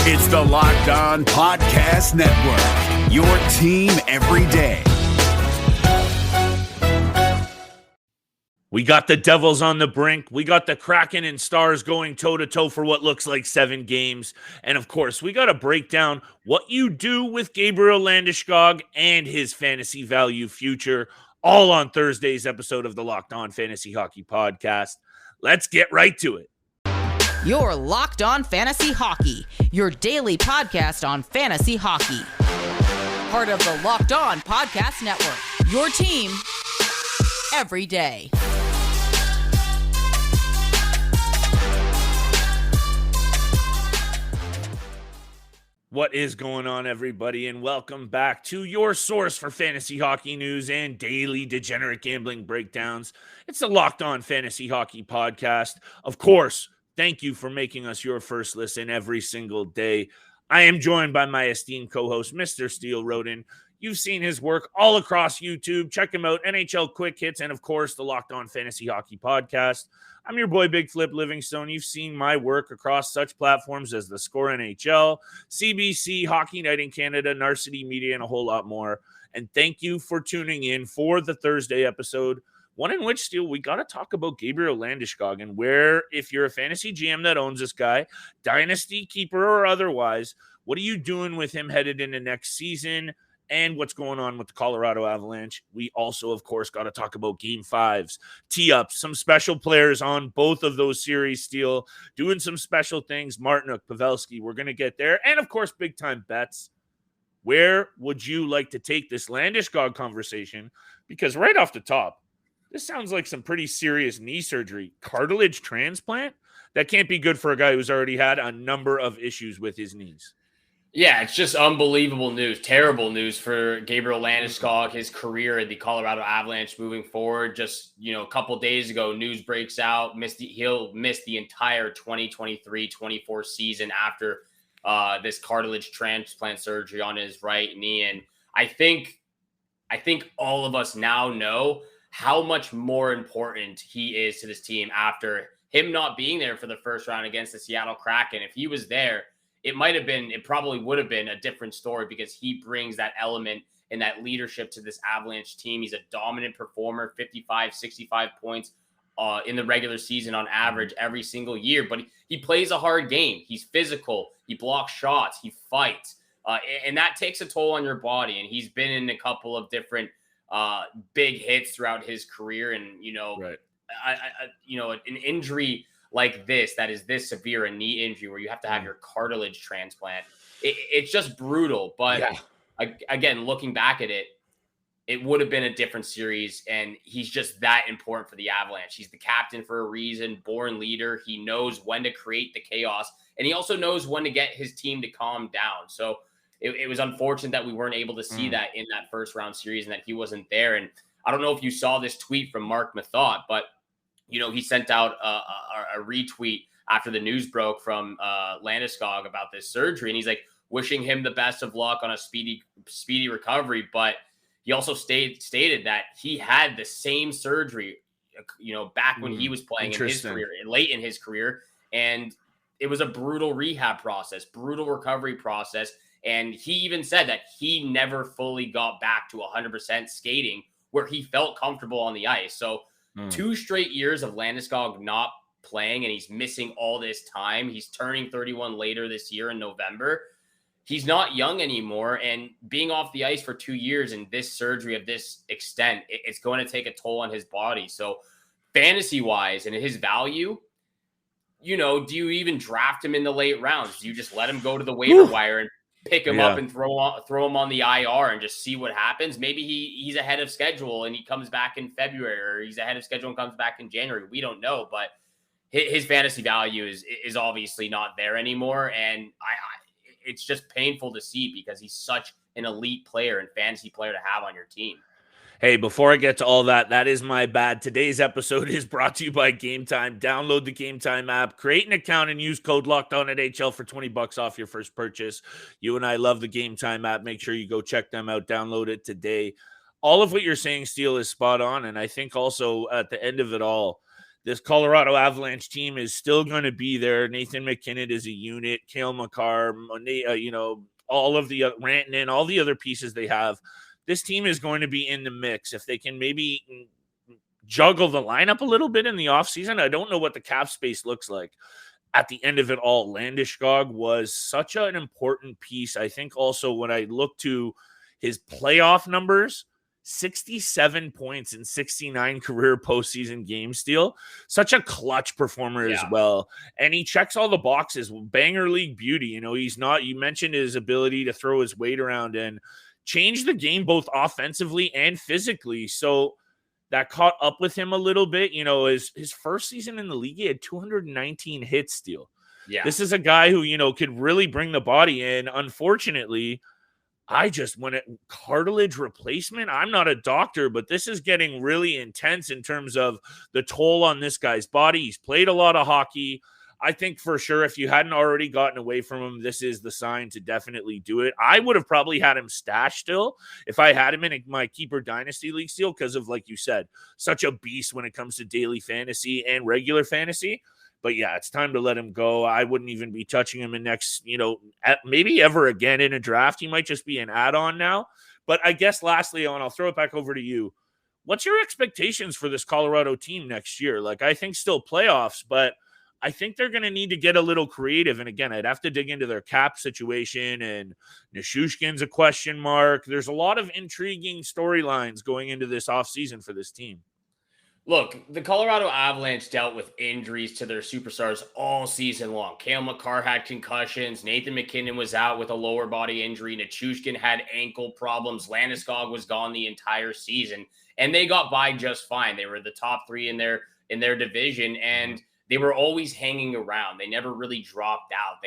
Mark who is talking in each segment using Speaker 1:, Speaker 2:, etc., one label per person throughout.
Speaker 1: It's the Locked On Podcast Network, your team every day.
Speaker 2: We got the Devils on the brink. We got the Kraken and Stars going toe-to-toe for what looks like 7 games. And, of course, we got to break down what you do with Gabriel Landeskog and his fantasy value future, all on Thursday's episode of the Locked On Fantasy Hockey Podcast. Let's get right to it.
Speaker 3: Your Locked On Fantasy Hockey, your daily podcast on fantasy hockey. Part of the Locked On Podcast Network, your team every day.
Speaker 2: What is going on, everybody, and welcome back to your source for fantasy hockey news and daily degenerate gambling breakdowns. It's the Locked On Fantasy Hockey Podcast. Of course, thank you for making us your first listen every single day. I am joined by my esteemed co-host, Mr. Steel Roden. You've seen his work all across YouTube. Check him out, NHL Quick Hits, and of course, the Locked On Fantasy Hockey Podcast. I'm your boy, Big Flip Livingstone. You've seen my work across such platforms as The Score NHL, CBC, Hockey Night in Canada, Narcity Media, and a whole lot more. And thank you for tuning in for the Thursday episode, one in which, Steel, we got to talk about Gabriel Landeskog and where, if you're a fantasy GM that owns this guy, dynasty keeper or otherwise, what are you doing with him headed into next season? And what's going on with the Colorado Avalanche. We also, of course, got to talk about Game 5s, tee-ups, some special players on both of those series, Steel, doing some special things. Martinook, Pavelski, we're going to get there. And, of course, big-time bets. Where would you like to take this Landeskog conversation? Because right off the top, this sounds like some pretty serious knee surgery. Cartilage transplant? That can't be good for a guy who's already had a number of issues with his knees.
Speaker 4: Yeah, it's just unbelievable news, terrible news for Gabriel Landeskog, his career at the Colorado Avalanche moving forward. Just, a couple days ago, news breaks out, he'll miss the entire 2023-24 season after this cartilage transplant surgery on his right knee. And I think all of us now know how much more important he is to this team after him not being there for the first round against the Seattle Kraken. If he was there, it probably would have been a different story because he brings that element and that leadership to this Avalanche team. He's a dominant performer, 55, 65 points in the regular season on average every single year. But he plays a hard game. He's physical. He blocks shots. He fights. And that takes a toll on your body. And he's been in a couple of different big hits throughout his career. And,
Speaker 2: right.
Speaker 4: An injury like this, that is this severe, a knee injury where you have to have your cartilage transplant. It's just brutal. But again, looking back at it, it would have been a different series. And he's just that important for the Avalanche. He's the captain for a reason, born leader. He knows when to create the chaos. And he also knows when to get his team to calm down. So it was unfortunate that we weren't able to see that in that first round series and that he wasn't there. And I don't know if you saw this tweet from Mark Mathot, but he sent out a retweet after the news broke from Landeskog about this surgery. And he's like wishing him the best of luck on a speedy recovery. But he also stated that he had the same surgery, back when he was playing in his career, late in his career. And it was a brutal rehab process, brutal recovery process. And he even said that he never fully got back to 100% skating where he felt comfortable on the ice. So 2 straight years of Landeskog not playing, and he's missing all this time. He's turning 31 later this year in November. He's not young anymore, and being off the ice for 2 years and this surgery of this extent, it's going to take a toll on his body. So fantasy-wise and his value, do you even draft him in the late rounds? Do you just let him go to the waiver wire and pick him up and throw him on the IR and just see what happens? Maybe he's ahead of schedule and he comes back in February, or he's ahead of schedule and comes back in January. We don't know, but his fantasy value is obviously not there anymore. And it's just painful to see because he's such an elite player and fantasy player to have on your team.
Speaker 2: Hey, before I get to all that, that is my bad. Today's episode is brought to you by Game Time. Download the Game Time app, create an account, and use code LOCKEDONNHL for $20 off your first purchase. You and I love the Game Time app. Make sure you go check them out. Download it today. All of what you're saying, Steele, is spot on. And I think also at the end of it all, this Colorado Avalanche team is still going to be there. Nathan McKinnon is a unit, Cale Makar, all of the Rantanen, all the other pieces they have. This team is going to be in the mix. If they can maybe juggle the lineup a little bit in the offseason, I don't know what the cap space looks like at the end of it all. Landeskog was such an important piece. I think also when I look to his playoff numbers, 67 points in 69 career postseason game steal. Such a clutch performer as well. And he checks all the boxes. Banger league beauty. You mentioned his ability to throw his weight around and change the game both offensively and physically. So that caught up with him a little bit. His first season in the league, he had 219 hits steal. Yeah. This is a guy who, could really bring the body in. Unfortunately, when cartilage replacement, I'm not a doctor, but this is getting really intense in terms of the toll on this guy's body. He's played a lot of hockey. I think for sure, if you hadn't already gotten away from him, this is the sign to definitely do it. I would have probably had him stashed still if I had him in my keeper dynasty league still, because of, like you said, such a beast when it comes to daily fantasy and regular fantasy. But yeah, it's time to let him go. I wouldn't even be touching him in next, maybe ever again in a draft. He might just be an add-on now. But I guess lastly, I'll throw it back over to you. What's your expectations for this Colorado team next year? I think still playoffs, but I think they're going to need to get a little creative. And again, I'd have to dig into their cap situation, and Nishushkin's a question mark. There's a lot of intriguing storylines going into this offseason for this team.
Speaker 4: Look, the Colorado Avalanche dealt with injuries to their superstars all season long. Cale Makar had concussions. Nathan McKinnon was out with a lower body injury. Nichushkin had ankle problems. Landeskog was gone the entire season, and they got by just fine. They were the top three in their division, and they were always hanging around. They never really dropped out.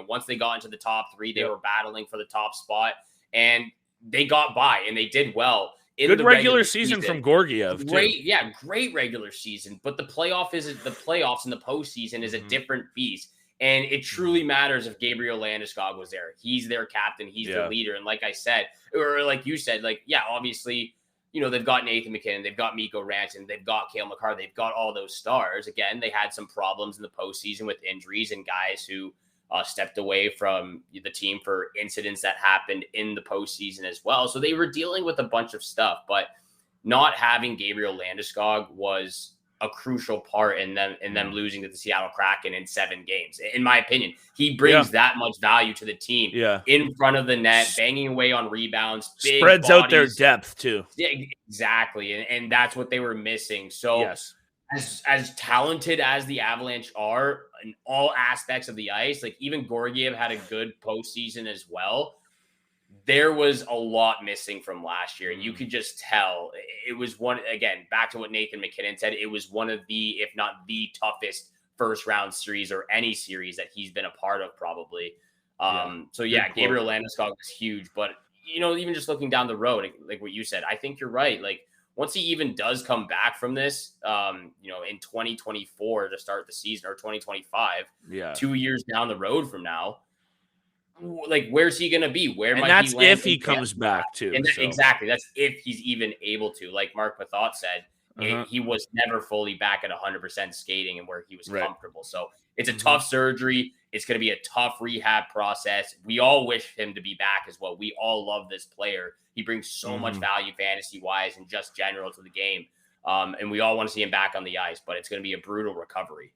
Speaker 4: Once they got into the top three, they were battling for the top spot, and they got by, and they did well.
Speaker 2: Good regular season from Georgiev.
Speaker 4: Great regular season. But the playoffs and the postseason is a different beast. And it truly matters if Gabriel Landeskog was there. He's their captain. He's the leader. And like I said, or like you said, obviously, they've got Nathan McKinnon, they've got Mikko Rantanen, they've got Cale Makar, they've got all those stars. Again, they had some problems in the postseason with injuries and guys who stepped away from the team for incidents that happened in the postseason as well. So they were dealing with a bunch of stuff, but not having Gabriel Landeskog was a crucial part in them losing to the Seattle Kraken in 7 games. In my opinion, he brings that much value to the team in front of the net, banging away on rebounds, big
Speaker 2: spreads
Speaker 4: bodies.
Speaker 2: Out their depth too.
Speaker 4: Yeah, exactly. And that's what they were missing. So as talented as the Avalanche are in all aspects of the ice, even Georgiev had a good postseason as well. There was a lot missing from last year, and you could just tell it was back to what Nathan McKinnon said, it was one of the, if not the toughest first round series or any series that he's been a part of probably. Gabriel Landeskog was huge, but even just looking down the road, like what you said, I think you're right. Once he even does come back from this, in 2024 to start the season, or 2025, 2 years down the road from now, where's he going to be? Where might
Speaker 2: that's
Speaker 4: he land
Speaker 2: if he comes back too.
Speaker 4: And exactly. That's if he's even able to. Like Mark Mathot said, he was never fully back at 100% skating and where he was comfortable. So it's a tough surgery. It's going to be a tough rehab process. We all wish him to be back as well. We all love this player. He brings so much value fantasy-wise and just general to the game. And we all want to see him back on the ice, but it's going to be a brutal recovery.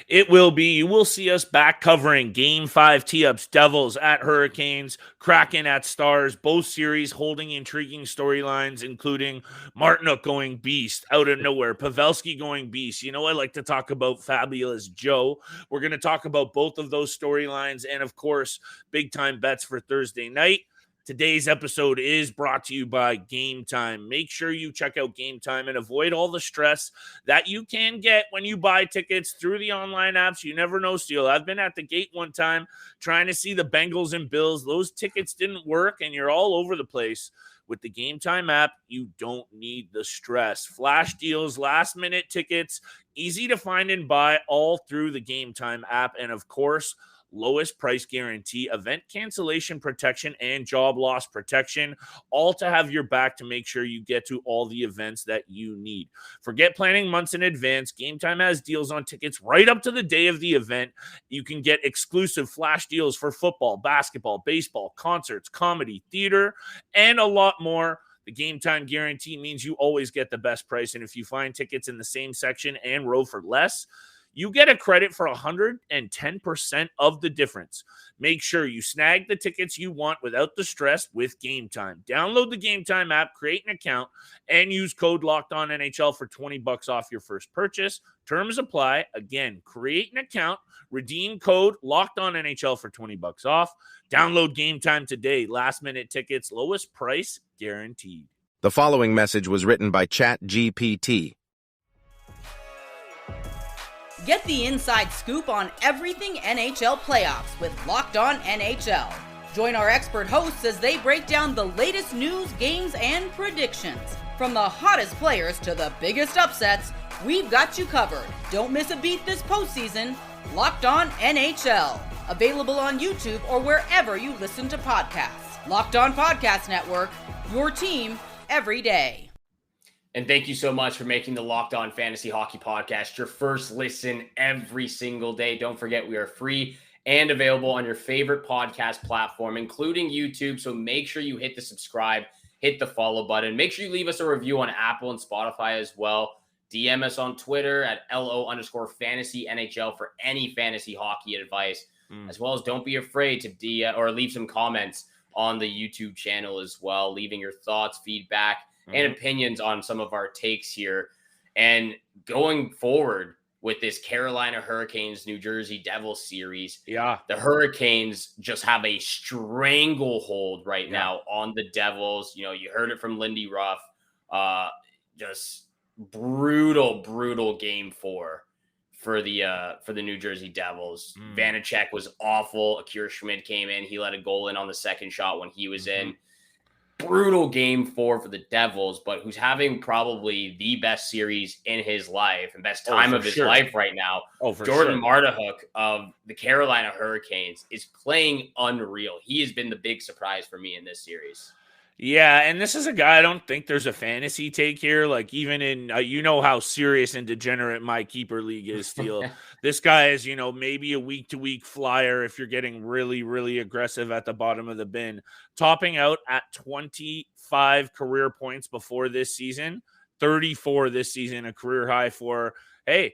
Speaker 2: It will be. You will see us back covering Game 5 tee-ups, Devils at Hurricanes, Kraken at Stars, both series holding intriguing storylines, including Martinook going beast out of nowhere, Pavelski going beast. I like to talk about Fabulous Joe. We're going to talk about both of those storylines and, of course, big-time bets for Thursday night. Today's episode is brought to you by Game Time. Make sure you check out Game Time and avoid all the stress that you can get when you buy tickets through the online apps. You never know, Steele. I've been at the gate one time trying to see the Bengals and Bills. Those tickets didn't work, and you're all over the place. With the Game Time app, you don't need the stress. Flash deals, last-minute tickets, easy to find and buy all through the Game Time app. And, of course, lowest price guarantee, event cancellation protection, and job loss protection, all to have your back to make sure you get to all the events that you need. Forget planning months in advance. Game Time has deals on tickets right up to the day of the event. You can get exclusive flash deals for football, basketball, baseball, concerts, comedy, theater, and a lot more. The Game Time guarantee means you always get the best price, and if you find tickets in the same section and row for less, you get a credit for 110% of the difference. Make sure you snag the tickets you want without the stress with Game Time. Download the Game Time app, create an account, and use code LOCKEDONNHL for $20 off your first purchase. Terms apply. Again, create an account, redeem code LOCKEDONNHL for $20 off. Download Game Time today. Last-minute tickets, lowest price guaranteed.
Speaker 5: The following message was written by ChatGPT.
Speaker 3: Get the inside scoop on everything NHL playoffs with Locked On NHL. Join our expert hosts as they break down the latest news, games, and predictions. From the hottest players to the biggest upsets, we've got you covered. Don't miss a beat this postseason. Locked On NHL. Available on YouTube or wherever you listen to podcasts. Locked On Podcast Network. Your team every day.
Speaker 4: And thank you so much for making the Locked On Fantasy Hockey Podcast your first listen every single day. Don't forget, we are free and available on your favorite podcast platform, including YouTube. So make sure you hit the subscribe, hit the follow button. Make sure you leave us a review on Apple and Spotify as well. DM us on Twitter at LO_FantasyNHL for any fantasy hockey advice, as well as don't be afraid to or leave some comments on the YouTube channel as well, leaving your thoughts, feedback, and opinions on some of our takes here. And going forward with this Carolina Hurricanes, New Jersey Devils series, the Hurricanes just have a stranglehold right now on the Devils. You know, you heard it from Lindy Ruff. Just brutal game 4 for the New Jersey Devils. Vanacek was awful. Akira Schmid came in. He let a goal in on the second shot when he was in. Brutal game 4 for the Devils, but who's having probably the best series in his life and best time of his life right now. Jordan Martinook of the Carolina Hurricanes is playing unreal. He has been the big surprise for me in this series.
Speaker 2: Yeah, and this is a guy I don't think there's a fantasy take here. Like, even in, you know how serious and degenerate my keeper league is, Steele. This guy is, you know, maybe a week-to-week flyer if you're getting really aggressive at the bottom of the bin. Topping out at 25 career points before this season, 34 this season, a career high for, hey,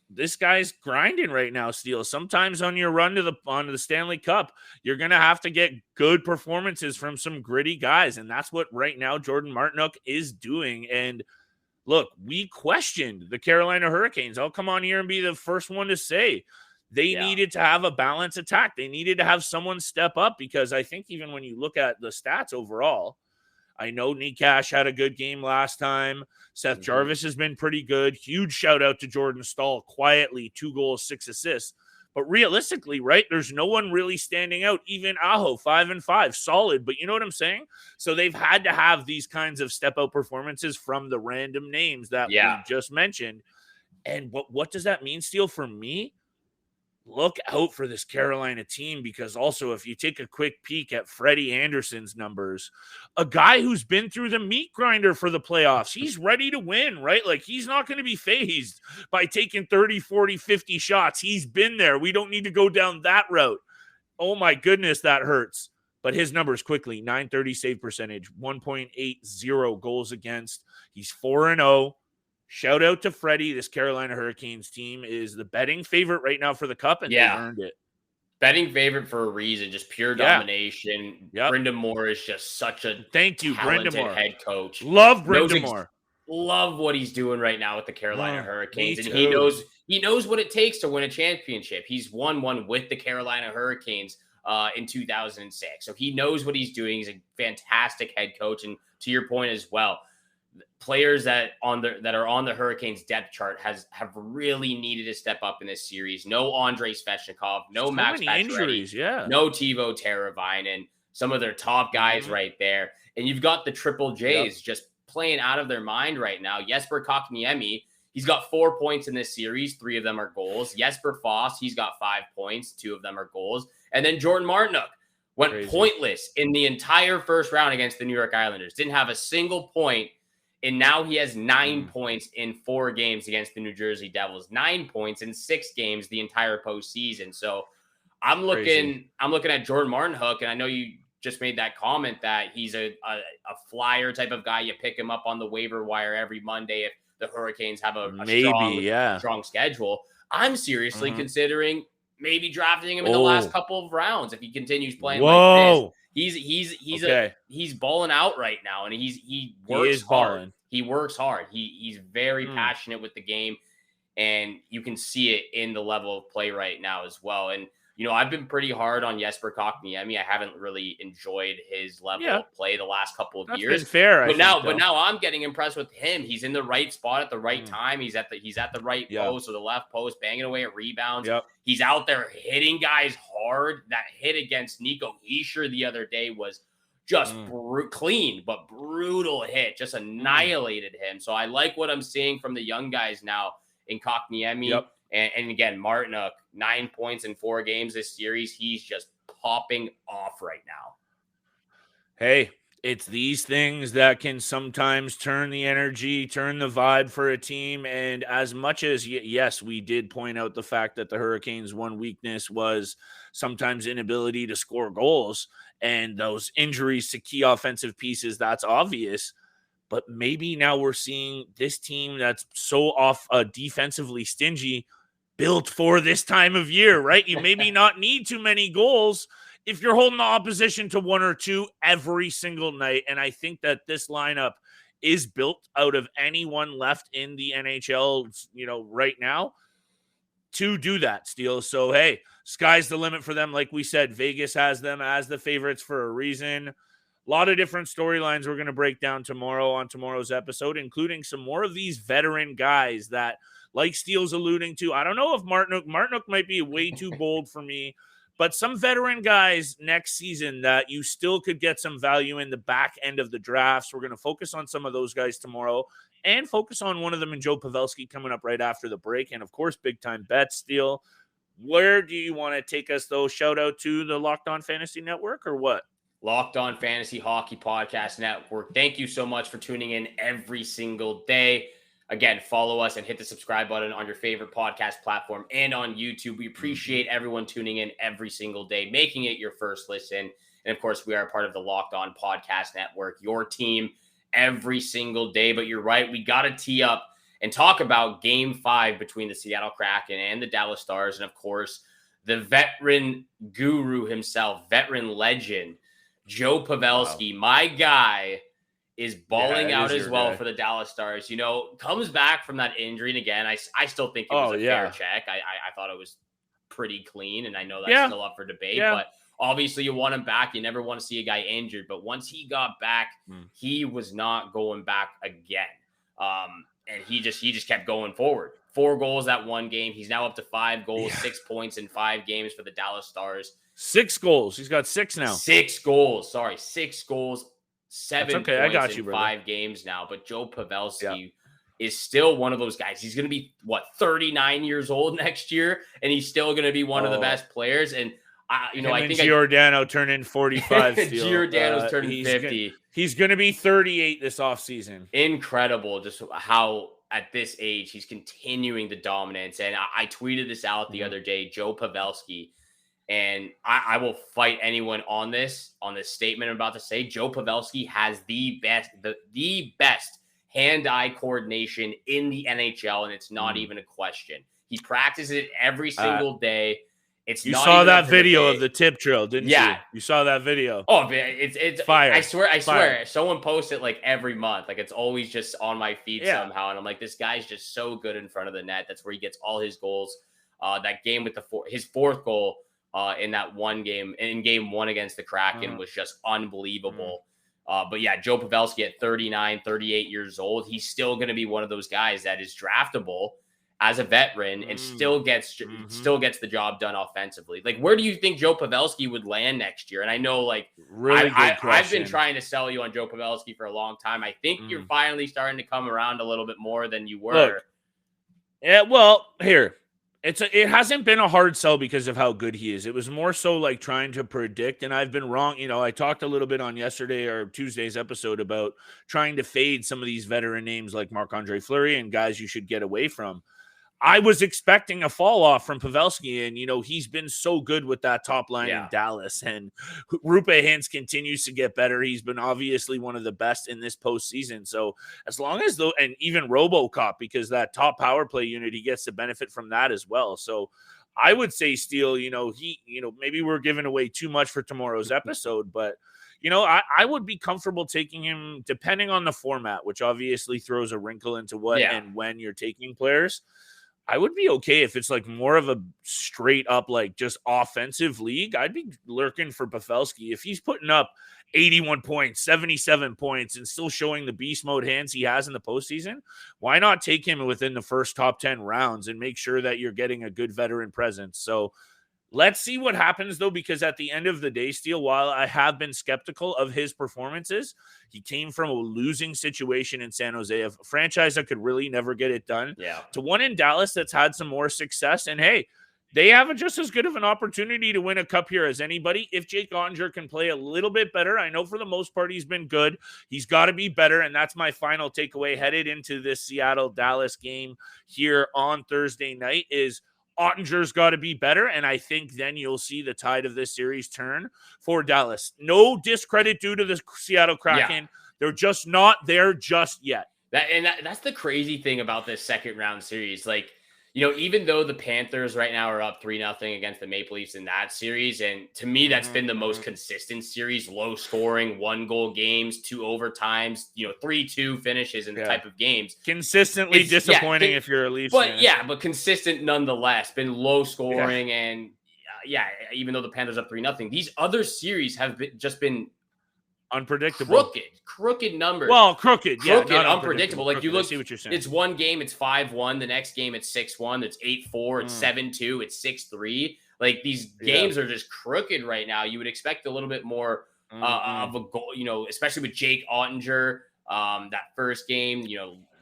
Speaker 2: this guy's grinding right now, Steele. Sometimes on your run to the Stanley Cup, you're going to have to get good performances from some gritty guys, and that's what right now Jordan Martinook is doing. And look, we questioned the Carolina Hurricanes. I'll come on here and be the first one to say they needed to have a balanced attack. They needed to have someone step up, because I think even when you look at the stats overall, I know Nikash had a good game last time. Seth Jarvis has been pretty good. Huge shout out to Jordan Stahl, quietly 2 goals, 6 assists. But realistically, right, there's no one really standing out. Even Aho, 5-5, solid. But you know what I'm saying? So they've had to have these kinds of step-out performances from the random names that we just mentioned. And what does that mean, Steele, for me? Look out for this Carolina team, because also if you take a quick peek at Freddie Anderson's numbers, a guy who's been through the meat grinder for the playoffs, he's ready to win, right? Like, he's not going to be fazed by taking 30, 40, 50 shots. He's been there. We don't need to go down that route. Oh my goodness, that hurts. But his numbers quickly, 930 save percentage, 1.80 goals against. He's 4-0. Shout out to Freddie. This Carolina Hurricanes team is the betting favorite right now for the Cup, and they earned it.
Speaker 4: Betting favorite for a reason, just pure domination. Brendan Moore is just such a talented head coach.
Speaker 2: Love Brendan Moore.
Speaker 4: Love what he's doing right now with the Carolina Hurricanes, and he knows what it takes to win a championship. He's won one with the Carolina Hurricanes in 2006, so he knows what he's doing. He's a fantastic head coach, and to your point as well, players that are on the Hurricanes depth chart have really needed to step up in this series. No Andrei Svechnikov, no Max Pacioretty, no Teuvo Teravainen, some of their top guys right there. And you've got the Triple J's just playing out of their mind right now. Jesper Kotkaniemi, He's got 4 points in this series. 3 of them are goals. Jesper Foss, he's got 5 points. 2 of them are goals. And then Jordan Martinook went pointless in the entire first round against the New York Islanders. Didn't have a single point. And now he has 9 points in 4 games against the New Jersey Devils. 9 points in 6 games the entire postseason. So I'm looking at Jordan Martinook, and I know you just made that comment that he's a flyer type of guy. You pick him up on the waiver wire every Monday if the Hurricanes have a strong schedule. I'm seriously considering maybe drafting him in the last couple of rounds if he continues playing like this. He's balling out right now, and he works hard. He works hard. He's very passionate with the game, and you can see it in the level of play right now as well. And you know, I've been pretty hard on Jesper Kotkaniemi. I haven't really enjoyed his level of play the last couple of years.
Speaker 2: Been fair,
Speaker 4: but now I'm getting impressed with him. He's in the right spot at the right time. He's at the right post or the left post, banging away at rebounds. He's out there hitting guys hard. That hit against Nico Hischier the other day was just clean but brutal hit. Just annihilated him. So I like what I'm seeing from the young guys now in Kotkaniemi. And again, Martinook, 9 points in 4 games this series. He's just popping off right now.
Speaker 2: Hey, it's these things that can sometimes turn the energy, turn the vibe for a team. And as much as, yes, we did point out the fact that the Hurricanes' one weakness was sometimes inability to score goals, and those injuries to key offensive pieces, that's obvious. But maybe now we're seeing this team that's so off defensively stingy built for this time of year, right? You maybe not need too many goals if you're holding the opposition to 1 or 2 every single night. And I think that this lineup is built out of anyone left in the NHL, you know, right now to do that, Steele. So, hey, sky's the limit for them. Like we said, Vegas has them as the favorites for a reason. A lot of different storylines we're going to break down tomorrow on tomorrow's episode, including some more of these veteran guys that, like Steele's alluding to, I don't know if Martinook might be way too bold for me, but some veteran guys next season that you still could get some value in the back end of the drafts. We're going to focus on some of those guys tomorrow and focus on one of them in Joe Pavelski coming up right after the break. And, of course, big-time bets, Steele. Where do you want to take us, though? Shout out to the Locked On Fantasy Network or what?
Speaker 4: Locked On Fantasy Hockey Podcast Network. Thank you so much for tuning in every single day. Again, follow us and hit the subscribe button on your favorite podcast platform and on YouTube. We appreciate everyone tuning in every single day, making it your first listen. And, of course, we are part of the Locked On Podcast Network, your team every single day. But you're right, we got to tee up and talk about Game 5 between the Seattle Kraken and the Dallas Stars. And, of course, the veteran guru himself, veteran legend, Joe Pavelski, my guy, is balling out as well for the Dallas Stars. You know, comes back from that injury. And again, I still think it was a fair check. I thought it was pretty clean. And I know that's still up for debate. But obviously you want him back. You never want to see a guy injured. But once he got back, he was not going back again. And he just kept going forward. 4 goals that one game. He's now up to 5 goals, 6 points in 5 games for the Dallas Stars.
Speaker 2: 6 goals. He's got 6 now.
Speaker 4: 6 goals. Sorry, 6 goals. 7 points
Speaker 2: I got you,
Speaker 4: in 5 games now. But Joe Pavelski is still one of those guys. He's going to be, 39 years old next year, and he's still going to be one of the best players. And, I think
Speaker 2: Giordano turning 45.
Speaker 4: Giordano's turning 50.
Speaker 2: He's going to be 38 this offseason.
Speaker 4: Incredible just how, at this age, he's continuing the dominance. And I tweeted this out the other day, Joe Pavelski. And I will fight anyone on this statement I'm about to say. Joe Pavelski has the best hand-eye coordination in the NHL, and it's not even a question. He practices it every single day.
Speaker 2: You saw that video of the tip drill, didn't you? You saw that video.
Speaker 4: Oh, it's
Speaker 2: fire.
Speaker 4: I swear. Someone posts it like every month. Like it's always just on my feed somehow. And I'm like, this guy's just so good in front of the net. That's where he gets all his goals. That game with his 4th goal in that one game, in Game 1 against the Kraken was just unbelievable. But yeah, Joe Pavelski at 39, 38 years old, he's still going to be one of those guys that is draftable as a veteran and still gets the job done offensively. Like, where do you think Joe Pavelski would land next year? And I know, like, I've been trying to sell you on Joe Pavelski for a long time. I think you're finally starting to come around a little bit more than you were.
Speaker 2: Yeah, well, here. It hasn't been a hard sell because of how good he is. It was more so like trying to predict, and I've been wrong. I talked a little bit on yesterday or Tuesday's episode about trying to fade some of these veteran names like Marc-Andre Fleury and guys you should get away from. I was expecting a fall off from Pavelski, and he's been so good with that top line in Dallas, and Rupe Hintz continues to get better. He's been obviously one of the best in this postseason. So as long as and even RoboCop, because that top power play unit, he gets to benefit from that as well. So I would say Steele, maybe we're giving away too much for tomorrow's episode, but I would be comfortable taking him depending on the format, which obviously throws a wrinkle into what and when you're taking players. I would be okay if it's like more of a straight up, like just offensive league. I'd be lurking for Pavelski. If he's putting up 81 points, 77 points, and still showing the beast mode hands he has in the postseason, why not take him within the first top 10 rounds and make sure that you're getting a good veteran presence? So let's see what happens, though, because at the end of the day, Steele, while I have been skeptical of his performances, he came from a losing situation in San Jose, a franchise that could really never get it done, to one in Dallas that's had some more success. And, hey, they have just as good of an opportunity to win a cup here as anybody if Jake Ottinger can play a little bit better. I know for the most part he's been good. He's got to be better, and that's my final takeaway headed into this Seattle-Dallas game here on Thursday night is Ottinger's got to be better, and I think then you'll see the tide of this series turn for Dallas. No discredit due to the Seattle Kraken. They're just not there just yet.
Speaker 4: That's the crazy thing about this second round series. Like, even though the Panthers right now are up 3-0 against the Maple Leafs in that series, and to me, that's been the most consistent series, low scoring, 1-goal games, 2 overtimes, 3-2 finishes in the type of games.
Speaker 2: Consistently disappointing if you're a Leafs fan.
Speaker 4: But consistent nonetheless, been low scoring. And even though the Panthers up 3-0, these other series have just been
Speaker 2: unpredictable,
Speaker 4: crooked numbers.
Speaker 2: Well, crooked,
Speaker 4: unpredictable. Like you look,
Speaker 2: I see what you're saying.
Speaker 4: It's one game, it's 5-1. The next game, it's 6-1. It's 8-4. It's 7-2. It's 6-3. Like these games are just crooked right now. You would expect a little bit more of a goal, especially with Jake Ottinger. That first game,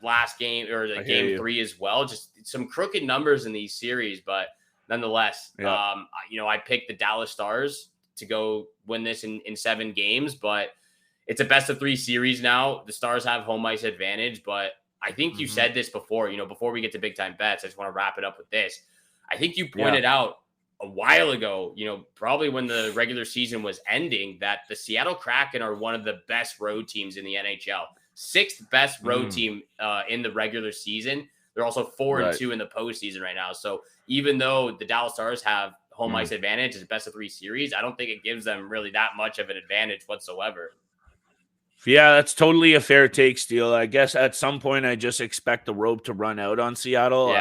Speaker 4: last game or the game 3 as well. Just some crooked numbers in these series, but nonetheless, I picked the Dallas Stars to go win this in 7 games, but it's a best of 3 series now. The Stars have home ice advantage, but I think you said this before, before we get to big time bets, I just want to wrap it up with this. I think you pointed out a while ago, probably when the regular season was ending, that the Seattle Kraken are one of the best road teams in the NHL. 6th best road team in the regular season. They're also 4-2 in the postseason right now. So even though the Dallas Stars have home ice advantage as best of 3 series, I don't think it gives them really that much of an advantage whatsoever.
Speaker 2: Yeah, that's totally a fair take, Steele. I guess at some point I just expect the rope to run out on Seattle.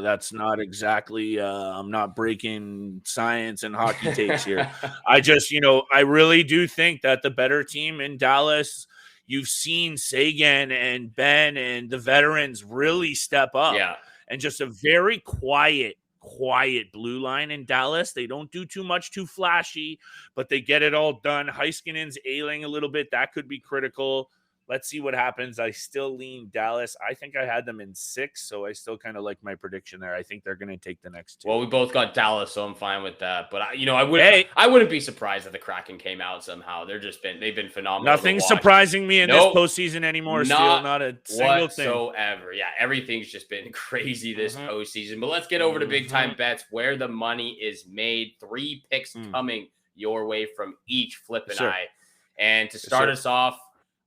Speaker 2: That's not exactly I'm not breaking science and hockey takes here. I just, I really do think that the better team in Dallas, you've seen Sagan and Ben and the veterans really step up. And just a very quiet blue line in Dallas. They don't do too much too flashy, but they get it all done. Heiskanen's ailing a little bit. That could be critical. Let's see what happens. I still lean Dallas. I think I had them in 6, so I still kind of like my prediction there. I think they're going to take the next 2.
Speaker 4: Well, we both got Dallas, so I'm fine with that. But I wouldn't be surprised if the Kraken came out somehow. They've been phenomenal.
Speaker 2: Nothing's surprising me in this postseason anymore. Not a single thing
Speaker 4: whatsoever. Yeah, everything's just been crazy this postseason. But let's get over to big time bets where the money is made. 3 picks coming your way from each Flip and I. And to start us off,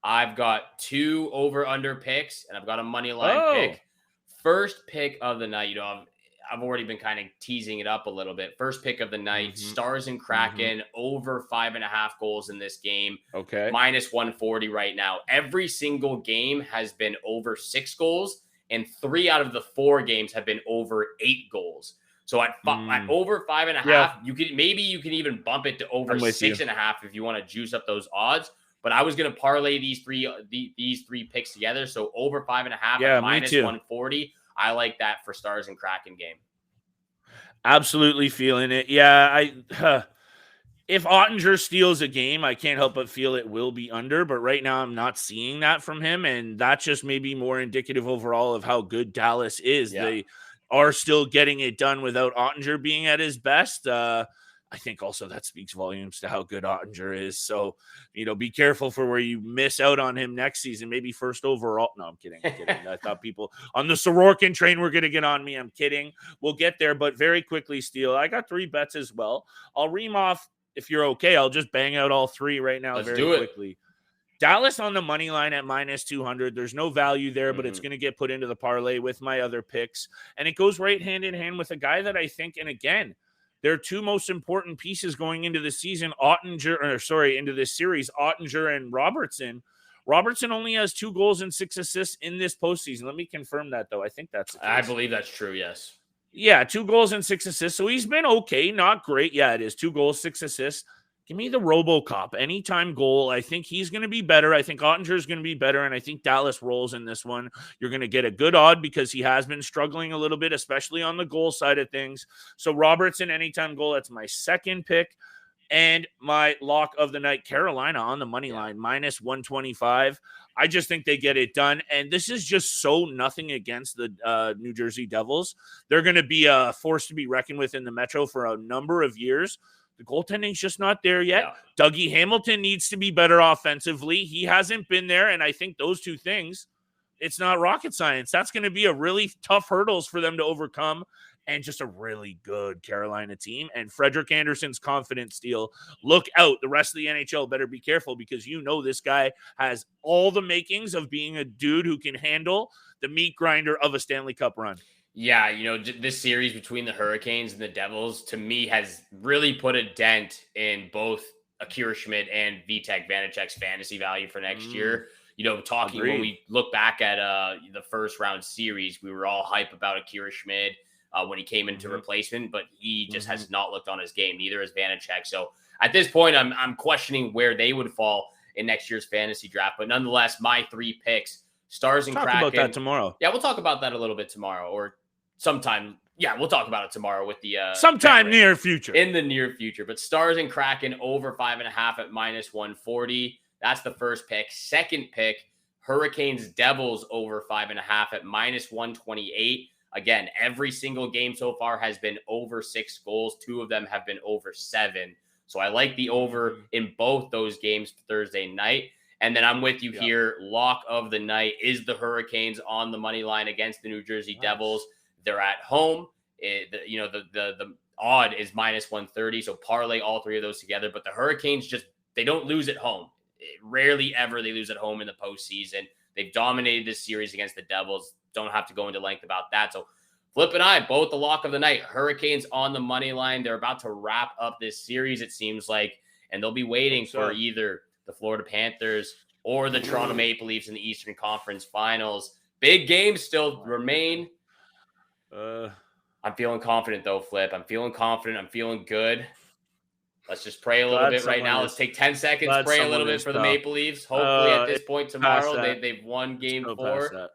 Speaker 4: I've got 2 over-under picks, and I've got a money line pick. First pick of the night, I've already been kind of teasing it up a little bit. First pick of the night, Stars and Kraken, over 5.5 goals in this game.
Speaker 2: Okay.
Speaker 4: Minus 140 right now. Every single game has been over 6 goals, and 3 out of the 4 games have been over 8 goals. So at over 5.5, you can even bump it to over 6.5 if you want to juice up those odds. But I was going to parlay these three picks together. So over 5.5 at minus 140. I like that for Stars and Kraken game.
Speaker 2: Absolutely feeling it. Yeah, if Ottinger steals a game, I can't help but feel it will be under. But right now, I'm not seeing that from him, and that's just maybe more indicative overall of how good Dallas is. are still getting it done without Ottinger being at his best. I think also that speaks volumes to how good Ottinger is. So, be careful for where you miss out on him next season, maybe first overall. No, I'm kidding. I thought people on the Sorokin train were going to get on me. I'm kidding. We'll get there, but very quickly, Steele, I got 3 bets as well. I'll ream off if you're okay. I'll just bang out all 3 right now.
Speaker 4: Let's
Speaker 2: very
Speaker 4: do it.
Speaker 2: quickly. Dallas on the money line at -200. There's no value there, but it's going to get put into the parlay with my other picks. And it goes right hand in hand with a guy that I think, and again, their 2 most important pieces going into the season, into this series, Ottinger and Robertson. Robertson only has 2 goals and 6 assists in this postseason. Let me confirm that, though. I think that's the case.
Speaker 4: I believe that's true, yes.
Speaker 2: Yeah, 2 goals and 6 assists. So he's been okay, not great. Yeah, it is 2 goals, 6 assists. Give me the RoboCop anytime goal. I think he's going to be better. I think Ottinger is going to be better, and I think Dallas rolls in this one. You're going to get a good odd because he has been struggling a little bit, especially on the goal side of things. So Robertson anytime goal, that's my second pick. And my lock of the night, Carolina on the money line, -125. I just think they get it done. And this is just so nothing against the New Jersey Devils. They're going to be a force to be reckoned with in the Metro for a number of years. The goaltending's just not there yet. Yeah. Dougie Hamilton needs to be better offensively. He hasn't been there, and I think those 2 things, it's not rocket science. That's going to be a really tough hurdles for them to overcome, and just a really good Carolina team. And Frederik Andersen's confidence, Steele. Look out. The rest of the NHL better be careful because this guy has all the makings of being a dude who can handle the meat grinder of a Stanley Cup run.
Speaker 4: Yeah, this series between the Hurricanes and the Devils, to me, has really put a dent in both Akira Schmid and Vitek Vanacek's fantasy value for next year. When we look back at the first round series, we were all hype about Akira Schmid when he came into replacement, but he just has not looked on his game. Neither has Vanacek. So at this point, I'm questioning where they would fall in next year's fantasy draft. But nonetheless, my 3 picks, Stars and Kraken.
Speaker 2: Talk about that tomorrow.
Speaker 4: Yeah, we'll talk about that a little bit tomorrow or sometime. Yeah, we'll talk about it tomorrow with the
Speaker 2: sometime near future.
Speaker 4: In the near future. But Stars and Kraken over 5.5 at -140. That's the first pick. Second pick, Hurricanes Devils over 5.5 at -128. Again, every single game so far has been over 6 goals. 2 of them have been over 7. So I like the over in both those games Thursday night. And then I'm with you here. Lock of the night is the Hurricanes on the money line against the New Jersey Devils. They're at home. The odd is -130. So parlay all 3 of those together. But the Hurricanes they don't lose at home. Rarely ever they lose at home in the postseason. They've dominated this series against the Devils. Don't have to go into length about that. So Flip and I, both the lock of the night. Hurricanes on the money line. They're about to wrap up this series, it seems like. And they'll be waiting for either the Florida Panthers or the Toronto Maple Leafs in the Eastern Conference Finals. Big games still remain. I'm feeling confident, though, Flip. I'm feling confident. I'm feeling good. Let's just pray a little bit right now. Let's take 10 seconds, pray a little bit for the Maple Leafs. Hopefully at this point tomorrow, they've won game 4.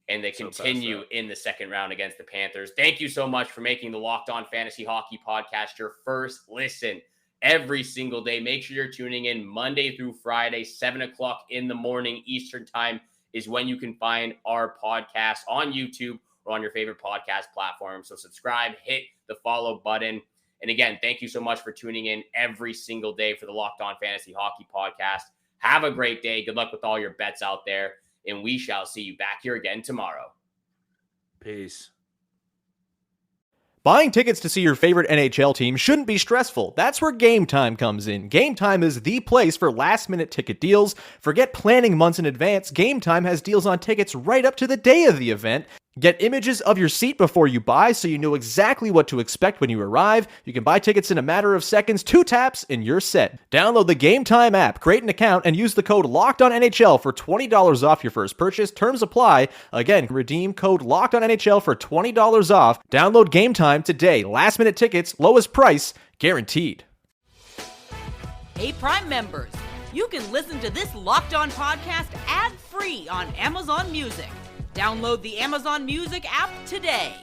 Speaker 4: And they continue in the second round against the Panthers. Thank you so much for making the Locked On Fantasy Hockey Podcast your first listen every single day. Make sure you're tuning in Monday through Friday, 7 o'clock in the morning Eastern time is when you can find our podcast on YouTube or on your favorite podcast platform. So subscribe, hit the follow button. And again, thank you so much for tuning in every single day for the Locked On Fantasy Hockey Podcast. Have a great day. Good luck with all your bets out there. And we shall see you back here again tomorrow.
Speaker 2: Peace.
Speaker 6: Buying tickets to see your favorite NHL team shouldn't be stressful. That's where Game Time comes in. Game Time is the place for last-minute ticket deals. Forget planning months in advance. Game Time has deals on tickets right up to the day of the event. Get images of your seat before you buy so you know exactly what to expect when you arrive. You can buy tickets in a matter of seconds, 2 taps, and you're set. Download the Game Time app, create an account, and use the code LOCKEDONNHL for $20 off your first purchase. Terms apply. Again, redeem code LOCKEDONNHL for $20 off. Download Game Time today. Last minute tickets, lowest price, guaranteed.
Speaker 3: Hey, Prime members, you can listen to this Locked On podcast ad-free on Amazon Music. Download the Amazon Music app today.